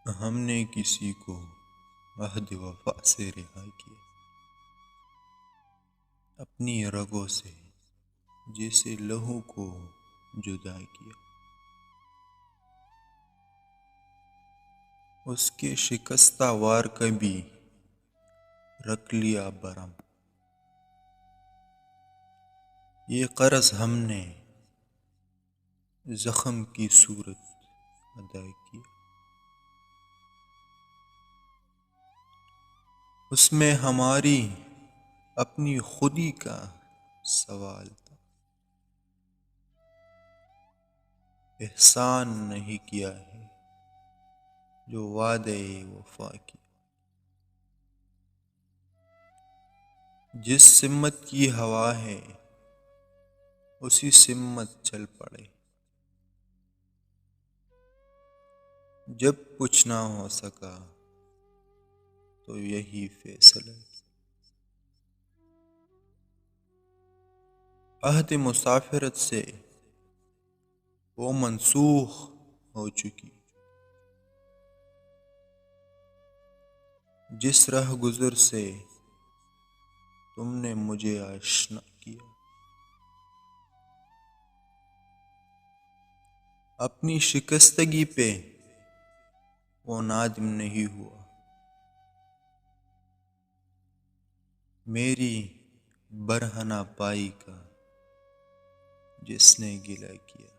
ہم نے کسی کو عہد وفا سے رہا کیا، اپنی رگوں سے جیسے لہو کو جدا کیا۔ اس کے شکستہ وار کبھی رکھ لیا برہم، یہ قرض ہم نے زخم کی صورت ادا کیا۔ اس میں ہماری اپنی خودی کا سوال تھا، احسان نہیں کیا ہے جو وعدے وفا کی۔ جس سمت کی ہوا ہے اسی سمت چل پڑے، جب کچھ نہ ہو سکا تو یہی فیصلہ۔ عہد مسافرت سے وہ منسوخ ہو چکی، جس رہ گزر سے تم نے مجھے آشنا کیا۔ اپنی شکستگی پہ وہ نادم نہیں ہوا، میری برہنہ پائی کا جس نے گلہ کیا۔